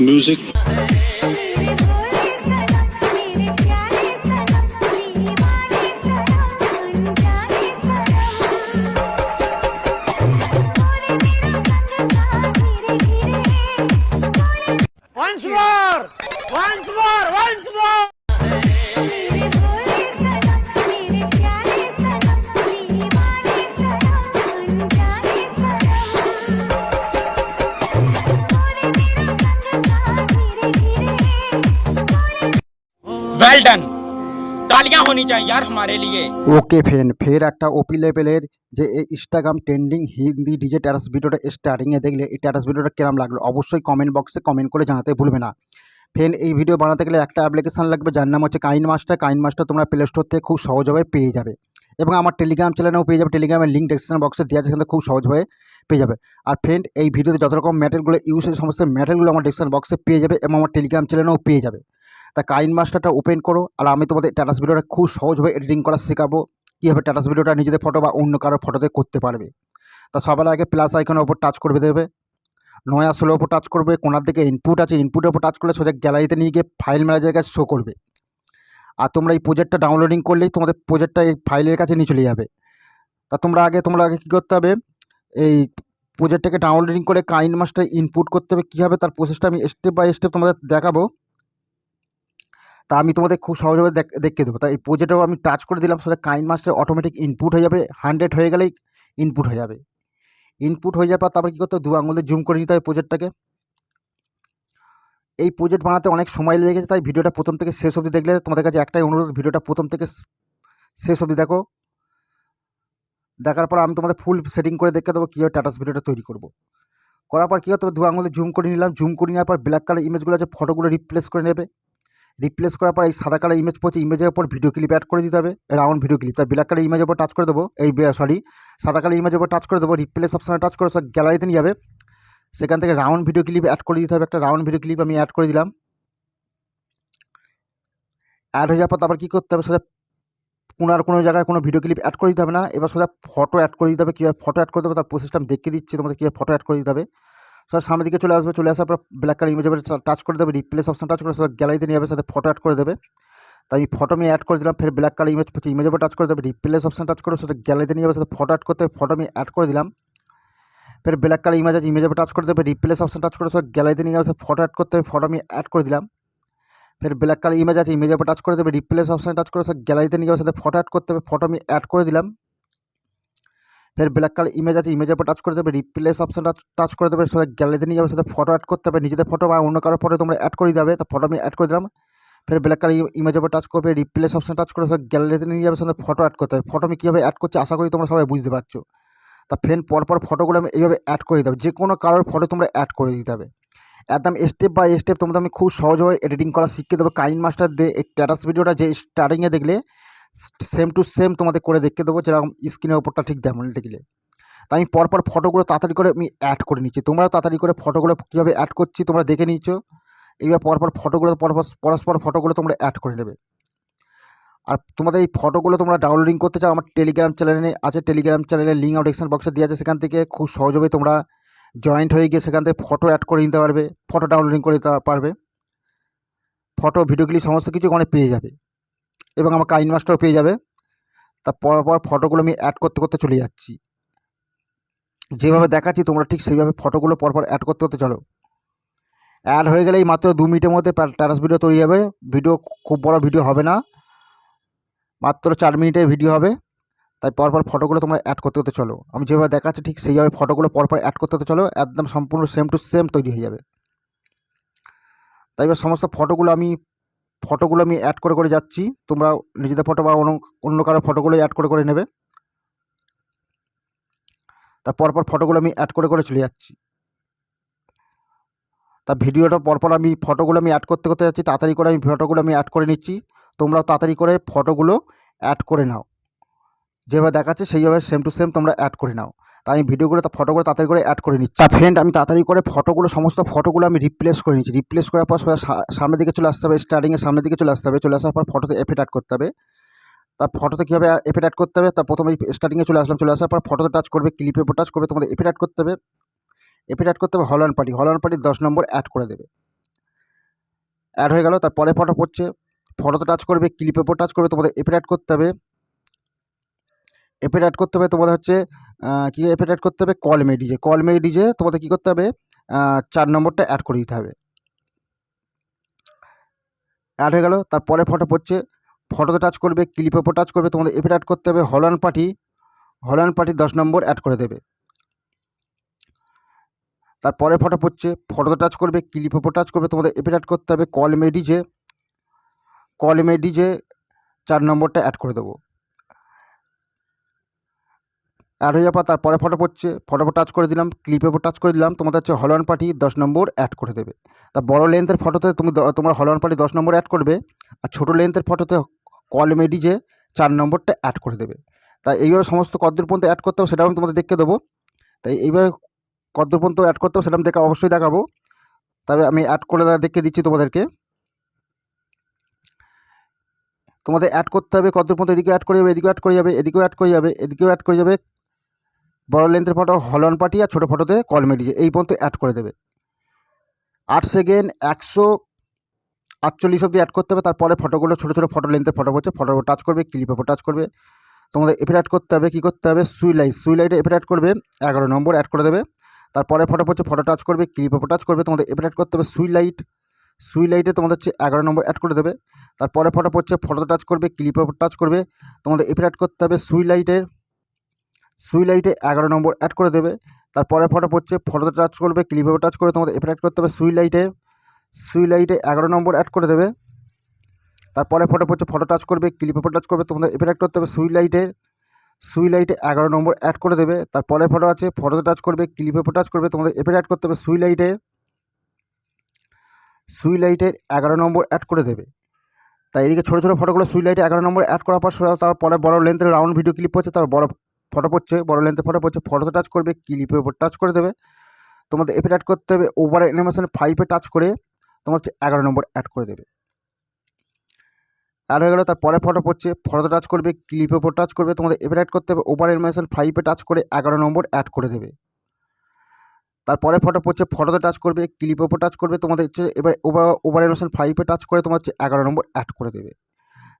music. Once more! Once more! Once more! Well done, तालियां होनी चाहिए यार हमारे लिए। ওকে ফের একটা ওপি লেভেলের যে এই ইনস্টাগ্রাম ট্রেন্ডিং হিন্দি ডিজে ট্যারাস ভিডিওটা স্টার্টিংয়ে দেখলে এই ট্যারাস ভিডিওটা কেরাম লাগলো অবশ্যই কমেন্ট বক্সে কমেন্ট করে জানাতে ভুলবে না। এই ভিডিও বানাতে গেলে একটা অ্যাপ্লিকেশান লাগবে যার নাম হচ্ছে কাইন মাস্টার তোমরা প্লে স্টোর থেকে খুব সহজভাবে পেয়ে যাবে এবং আমার টেলিগ্রাম চ্যানেলেও পেয়ে যাবে। টেলিগ্রামের লিঙ্ক ডেসক্রিপশন বক্সে দেওয়া আছে, সেখানে খুব সহজভাবে পেয়ে যাবে। আর এই ভিডিওতে যত রকম ম্যাটেরিয়ালগুলো ইউজ হয় সমস্ত ম্যাটেরিয়ালগুলো আমার ডেসক্রিপশন বক্সে পেয়ে যাবে এবং আমার টেলিগ্রাম চ্যানেলেও পেয়ে যাবে। তা কাইন মাস্টারটা ওপেন করো আর আমি তোমাদের স্ট্যাটাস ভিডিওটা খুব সহজভাবে এডিটিং করা শেখাবো, কীভাবে স্ট্যাটাস ভিডিওটা নিজেদের ফটো বা অন্য কারোর ফটোতে করতে পারবে। তা সবার আগে প্লাস আইকনের ওপর টাচ করবে দেবে, নয়া স্লোর ওপর টাচ করবে, কোনার দিকে ইনপুট আছে, ইনপুটের ওপর টাচ করলে সোজা গ্যালারিতে নিয়ে গিয়ে ফাইল ম্যানেজারের কাছে শো করবে। আর তোমরা এই প্রজেক্টটা ডাউনলোডিং করলেই তোমাদের প্রজেক্টটা এই ফাইলের কাছে নিয়ে চলে যাবে। তা তোমরা আগে কী করতে হবে, এই প্রজেক্টটাকে ডাউনলোডিং করে কাইন মাস্টার ইনপুট করতে হবে। কী হবে তার প্রসেসটা আমি স্টেপ বাই স্টেপ তোমাদের দেখাবো। তা আমি তোমাদের খুব সহজভাবে দেখিয়ে দেবো। তাই এই প্রজেক্টটাও আমি টাচ করে দিলাম, সোজা কাইন মাস্টার অটোমেটিক ইনপুট হয়ে যাবে। 100 হয়ে গেলেই ইনপুট হয়ে যাবে। ইনপুট হয়ে যাওয়ার পর তারপর কী করতে হবে, 2 আঙুলে জুম করে নিতে হবে প্রজেক্টটাকে। এই প্রজেক্ট বানাতে অনেক সময় লেগেছে, তাই ভিডিওটা প্রথম থেকে শেষ অবধি দেখলে তোমাদের কাছে একটাই অনুরোধ, ভিডিওটা প্রথম থেকে শেষ অবধি দেখো। দেখার পর আমি তোমাদের ফুল সেটিং করে দেখে দেবো কীভাবে স্ট্যাটাস ভিডিওটা তৈরি করবো। করার পর কী হতে হবে, 2 আঙুলে জুম করে নিলাম। জুম করে নেওয়ার পর ব্ল্যাক কালার ইমেজগুলো আছে ফটোগুলো রিপ্লেস করে নেবে। রিপ্লেস করার পর এই সাদা কালার ইমেজ পড়ছে, ইমেজের ওপর ভিডিও ক্লিপ অ্যাড করে দিতে হবে, রাউন্ড ভিডিও ক্লিপ। তাই ব্ল্যাক কালার ইমেজের ওপর টাচ করে দেবো, সাদা কালার ইমেজের ওপর টাচ করে দেবো, রিপ্লেস অপশানে টাচ করে সব গ্যালারিতে নিয়ে যাবে। সেখান থেকে রাউন্ড ভিডিও ক্লিপ অ্যাড করে দিতে হবে। একটা রাউন্ড ভিডিও ক্লিপ আমি অ্যাড করে দিলাম। অ্যাড হয়ে যাওয়ার পর তারপর কী করতে হবে, সোজা কোনো জায়গায় কোনো ভিডিও ক্লিপ অ্যাড করে দিতে হবে না, এবার সোজা ফটো অ্যাড করে দিতে হবে। কীভাবে ফটো অ্যাড করে দেবে তার প্রসেসটা আমি দেখিয়ে দিচ্ছি তোমাদের, কীভাবে ফটো অ্যাড করে দিতে হবে। সোজা সামনের দিকে চলে আসবে, চলে আসার পর ব্ল্যাক কালার ইমেজের উপরে টাচ করে দেবে, রিপ্লেস অপশান টাচ করে সোজা গ্যালারিতে নিয়ে যাবে, সাথে ফটো অ্যাড করে দেবে। তাই আমি ফটো আমি অ্যাড করে দিলাম। ফের ব্ল্যাক কালার ইমেজের উপর টাচ করে দেবে, রিপ্লেস অপশান টাচ করে সাথে গ্যালারিতে নিয়ে যাবে, সাথে ফটো অ্যাড করতে হবে। ফটো আমি অ্যাড করে দিলাম। ফের ব্ল্যাক কালার ইমেজের উপর টাচ করে দেবে, রিপ্লেস অপশান টাচ করে সব গ্যালারিতে নিয়ে যাবে, ফটো অ্যাড করতে হবে। ফটো আমি অ্যাড করে দিলাম। ফের ব্ল্যাক কালার ইমেজের উপর টাচ করে দেবে, রিপ্লেস অপশান টাচ করে সব গ্যালারিতে নিয়ে যাবে, সাথে ফটো অ্যাড করতে হবে। ফটো আমি অ্যাড করে দিলাম। ফের ব্ল্যাক কালার ইমেজের উপর টাচ করে দেবে, রিপ্লেস অপশান টাচ করে দেবে, সব গ্যালারিতে নিয়ে যাবে, সাথে ফটো অ্যাড করতে হবে। নিজেদের ফটো বা অন্য কারোর ফটো তোমরা অ্যাড করে দেবে। তা ফটো আমি অ্যাড করে দিলাম। ফের ব্ল্যাক কালার ইমেজের উপর টাচ করবে, রিপ্লেস অপশান টাচ করে সব গ্যালারিতে নিয়ে যাবে, সাথে ফটো অ্যাড করতে হবে। ফটো আমি কীভাবে অ্যাড করছি আশা করি তোমরা সবাই বুঝতে পারছো। তা পরপর ফটোগুলো আমি এইভাবে অ্যাড করে দিতে হবে। যে কোনো কারোর ফটো তোমরা অ্যাড করে দিতে হবে। একদম স্টেপ বাই স্টেপ তোমাদের আমি খুব সহজভাবে এডিটিং করা শিখিয়ে দেবো। কাইন মাস্টার দিয়ে এই স্ট্যাটাস ভিডিওটা যে স্টার্টিংয়ে দেখলে সেম টু সেম তোমাদের করে দেখিয়ে দেবো, যেরকম স্ক্রিনের ওপরটা ঠিক যেমন দেখলে। তাই আমি পরপর ফটোগুলো তাড়াতাড়ি করে আমি অ্যাড করে নিচ্ছি। তোমরাও তাড়াতাড়ি করে ফটোগুলো কীভাবে অ্যাড করছি তোমরা দেখে নিচ্ছ। এইবার পরপর পরস্পর ফটোগুলো তোমরা অ্যাড করে নেবে। আর তোমাদের এই ফটোগুলো তোমরা ডাউনলোডিং করতে চাও, আমার টেলিগ্রাম চ্যানেলে আছে। টেলিগ্রাম চ্যানেলের লিঙ্ক আমার ডেসক্রিপশন বক্সে দেওয়া আছে, সেখান থেকে খুব সহজভাবে তোমরা জয়েন্ট হয়ে গিয়ে সেখান থেকে ফটো অ্যাড করে নিতে পারবে, ফটো ডাউনলোডিং করে নিতে পারবে। ফটো ভিডিও ক্লিপ সমস্ত কিছু ওখানে পেয়ে যাবে এবং আমার কাইন মাস্টারও পেয়ে যাবে। তা পরপর ফটোগুলো আমি অ্যাড করতে করতে চলে যাচ্ছি। যেভাবে দেখাচ্ছি তোমরা ঠিক সেইভাবে ফটোগুলো পরপর অ্যাড করতে করতে চলো। অ্যাড হয়ে গেলেই মাত্র 2 মিনিটের মধ্যে স্ট্যাটাস ভিডিও তৈরি হবে। ভিডিও খুব বড় ভিডিও হবে না, মাত্র 4 মিনিটের ভিডিও হবে। তাই পরপর ফটোগুলো তোমরা অ্যাড করতে করতে চলো। আমি যেভাবে দেখাচ্ছি ঠিক সেইভাবে ফটোগুলো পরপর অ্যাড করতে করতে চলো, একদম সম্পূর্ণ সেম টু সেম তৈরি হয়ে যাবে। তাই এবার সমস্ত ফটোগুলো আমি অ্যাড করে যাচ্ছি। তোমরা নিজেদের ফটো বা অন্য কারো ফটোগুলো অ্যাড করে নেবে। তা পরপর ফটোগুলো আমি অ্যাড করে চলে যাচ্ছি। তা ভিডিওটা পরপর আমি ফটোগুলো আমি অ্যাড করতে যাচ্ছি। তাড়াতাড়ি করে আমি ফটোগুলো আমি অ্যাড করে নিচ্ছি। তোমরাও তাড়াতাড়ি করে ফটোগুলো অ্যাড করে নাও। যেভাবে দেখাচ্ছে সেইভাবে সেম টু সেম তোমরা অ্যাড করে নাও। তাই আমি ফটোগুলো তাড়াতাড়ি করে অ্যাড করে নিচ্ছি। তা আমি তাড়াতাড়ি করে সমস্ত ফটোগুলো আমি রিপ্লেস করে নিচ্ছি। রিপ্লেস করার পর সামনের দিকে চলে আসতে হবে, স্টার্টিংয়ের সামনের দিকে চলে আসতে হবে। চলে আসার পর ফটোতে এফেক্ট অ্যাড করতে হবে। তা ফটোতে কীভাবে এফেক্ট অ্যাড করতে হবে, তা প্রথমে স্টার্টিংয়ে চলে আসলাম। চলে আসার পর ফটোতে টাচ করবে, ক্লিপের উপর টাচ করবে, তোমাদের এফেক্ট অ্যাড করতে হবে। এফেক্ট অ্যাড করতে হবে হল অ্যান্ড পার্টি 10 নম্বর অ্যাড করে দেবে। অ্যাড হয়ে গেল। তারপরে ফটো পড়ছে, ফটোতে টাচ করবে, ক্লিপের উপর টাচ করবে, তোমাদের এফেক্ট অ্যাড করতে হবে। এফেক্ট অ্যাড করতে হবে তোমাদের হচ্ছে কী এফেক্ট অ্যাড করতে হবে, কল মে ডিজে। কল মে ডিজে তোমাদের কী করতে হবে, 4 নম্বরটা অ্যাড করে দিতে হবে। অ্যাড হয়ে গেল। তারপরে ফটো পড়ছে, ফটোতে টাচ করবে, ক্লিপের উপর টাচ করবে, তোমাদের এফেক্ট অ্যাড করতে হবে হল্যান্ড পার্টি। হল্যান্ড পার্টি 10 নম্বর অ্যাড করে দেবে। তারপরে ফটো পড়ছে, ফটোতে টাচ করবে, ক্লিপের উপর টাচ করবে, তোমাদের এফেক্ট অ্যাড করতে হবে কল মে ডিজে। কল মে ডিজে 4 নম্বরটা অ্যাড করে দেবো। অ্যাড হয়ে যাওয়ার তারপরে ফটো পড়ছে, ফটোর উপর টাচ করে দিলাম, ক্লিপের উপর টাচ করে দিলাম, তোমাদের হচ্ছে হল্যান্ড পার্টি 10 নম্বর অ্যাড করে দেবে। তা বড় লেন্থের ফটোতে তোমার হল্যান্ড পার্টি 10 নম্বর অ্যাড করবে, আর ছোটো লেন্থের ফটোতে কল মে ডিজে 4 নম্বরটা অ্যাড করে দেবে। তাই এইভাবে সমস্ত কতদূর পর্যন্ত অ্যাড করতে হবে সেটাও আমি তোমাদের দেখে দেবো। তাই এইভাবে কতদূর পর্যন্ত অ্যাড করতে হবে সেটা আমি অবশ্যই দেখাবো। তবে আমি অ্যাড করে দেখিয়ে দিচ্ছি তোমাদেরকে। তোমাদের অ্যাড করতে হবে কতদূর পর্যন্ত, এদিকে অ্যাড করে যাবে, এদিকেও অ্যাড করে যাবে, এদিকেও অ্যাড করে যাবে, এদিকেও অ্যাড করে যাবে। বড় লেন্থের ফটো হল্যান্ড পার্টি আর ছোটো ফটোতে কল মে ডিজে এই পর্যন্ত অ্যাড করে দেবে। 8 সেকেন্ড 148 অবধি অ্যাড করতে হবে। তারপরে ফটোগুলো ছোটো ছোটো ফটো লেন্থের ফটো পড়ছে, ফটোর উপর টাচ করবে, ক্লিপের উপর টাচ করবে, তোমাদের এফেক্ট অ্যাড করতে হবে। কী করতে হবে, সুইলাইটে এফেক্ট অ্যাড করবে, 11 নম্বর অ্যাড করে দেবে। তারপরে ফটো পড়ছে, ফটো টাচ করবে, ক্লিপের উপর টাচ করবে, তোমাদের এফেক্ট অ্যাড করতে হবে সুইলাইটে তোমাদের হচ্ছে 11 নম্বর অ্যাড করে দেবে। তারপরে ফটো পড়ছে, ফটোতে টাচ করবে, ক্লিপের উপর টাচ করবে, তোমাদের এফেক্ট অ্যাড করতে হবে সুইলাইটে 11 নম্বর অ্যাড করে দেবে। তারপরে ফটো পড়ছে, ফটোতে টাচ করবে, ক্লিপের উপর টাচ করবে, তোমাদের এফেক্ট অ্যাড করতে হবে সুইলাইটে 11 নম্বর অ্যাড করে দেবে। তারপরে ফটো পড়ছে, ফটো টাচ করবে, ক্লিপের উপর টাচ করবে, তোমাদের এফেক্ট অ্যাড করতে হবে সুইলাইটে 11 নম্বর অ্যাড করে দেবে। তারপরে ফটো আছে, ফটোতে টাচ করবে, ক্লিপের উপর টাচ করবে, তোমাদের এফেক্ট অ্যাড করতে হবে সুইলাইটে 11 নম্বর অ্যাড করে দেবে। তাই এদিকে ছোটো ছোটো ফটোগুলো সুইলাইটে 11 নম্বর অ্যাড করার পর তারপরে বড় লেন্থের রাউন্ড ভিডিও ক্লিপ হচ্ছে, তারপর বড় ফটো পড়ছে, বড় লেন্থের ফটো পড়ছে, ফটোতে টাচ করবে, ক্লিপের উপর টাচ করে দেবে, তোমাদের এফেক্ট অ্যাড করতে হবে ওভার অ্যানিমেশন 5-এ টাচ করে তোমার হচ্ছে 11 নম্বর অ্যাড করে দেবে। অ্যাড হয়ে গেলো। তারপরে ফটো পড়ছে, ফটোতে টাচ করবে, ক্লিপের উপর টাচ করবে, তোমাদের এফেক্ট অ্যাড করতে হবে ওভার অ্যানিমেশন 5-এ টাচ করে 11 নম্বর অ্যাড করে দেবে। তারপরে ফটো পড়ছে, ফটোতে টাচ করবে, ক্লিপের উপর টাচ করবে, তোমাদের হচ্ছে এবার ওভার অ্যানিমেশন 5-এ টাচ করে তোমার হচ্ছে 11 নম্বর অ্যাড করে দেবে।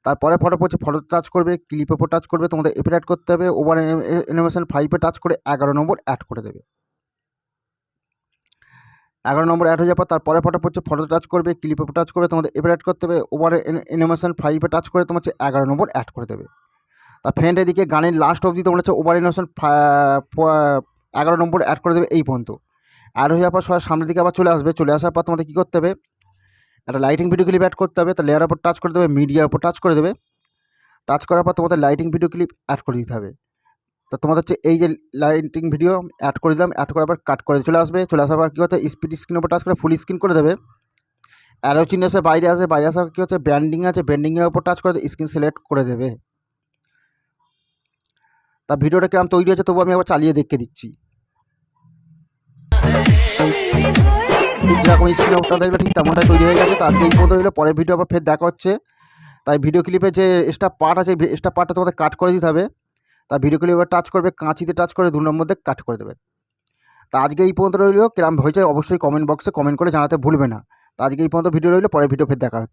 তারপরে ফটো পড়ছে, ফটোতে টাচ করবে, ক্লিপের উপর টাচ করবে, তোমাদের এফেক্ট অ্যাড করতে হবে ওভার অ্যানিমেশন 5-এ টাচ করে 11 নম্বর অ্যাড করে দেবে। 11 নম্বর অ্যাড হয়ে যাওয়ার পর তারপরে ফটো পড়ছে, ফটোতে টাচ করবে, ক্লিপের উপর টাচ করবে, তোমাদের এফেক্ট অ্যাড করতে হবে ওভার অ্যানিমেশন 5-এ টাচ করে তোমার হচ্ছে 11 নম্বর অ্যাড করে দেবে। তার ফ্রেন্ড এদিকে গানের লাস্ট অবধি তোমরা হচ্ছে ওভার অ্যানিমেশন 11 নম্বর অ্যাড করে দেবে এই পর্যন্ত। অ্যাড হয়ে যাওয়ার পর সবাই সামনের দিকে আবার চলে আসবে। চলে আসার পর তোমাদের কী করতে হবে, একটা লাইটিং ভিডিও ক্লিপ অ্যাড করতে হবে। তো লেয়ারের উপর টাচ করে দেবে, মিডিয়ার উপর টাচ করে দেবে। টাচ করার পর তোমাদের লাইটিং ভিডিও ক্লিপ অ্যাড করে দিতে হবে। তো তোমাদের হচ্ছে এই যে লাইটিং ভিডিও অ্যাড করে দিলাম, অ্যাড করার পর কাট করে চলে আসবে। চলে আসার পর কী হচ্ছে, স্পিড স্ক্রিনের উপর টাচ করে ফুল স্ক্রিন করে দেবে। অ্যারো চিহ্ন এসে বাইরে আসে, বাইরে আসার কী হচ্ছে ব্যান্ডিং আছে, ব্যান্ডিংয়ের উপর টাচ করে স্ক্রিন সিলেক্ট করে দেবে। তা ভিডিওটা কিরকম তৈরি হচ্ছে তবু আমি আবার চালিয়ে দেখে দিচ্ছি। ঠিক যেরকম স্ক্রিনের উপরটা দেখবে ঠিক তেমনটাই তৈরি হয়ে গেছে। তো আজকে এই পর্যন্ত হলো, পরের ভিডিও আবার ফের দেখা হচ্ছে। তাই ভিডিও ক্লিপে যে এক্সট্রা পার্ট আছে, এক্সট্রা পার্টটা তোমাদের কাট করে দিতে হবে। তা ভিডিও ক্লিপে টাচ করবে, কাঁচিতে টাচ করে 2 নম্বর মধ্যে কাট করে দেবে। তা আজকে এই পর্যন্ত রইল, কিরম হয়েছে অবশ্যই কমেন্ট বক্সে কমেন্ট করে জানাতে ভুলবে না। তা আজকে এই পর্যন্ত ভিডিও রইল, পরের ভিডিও ফের দেখা হচ্ছে।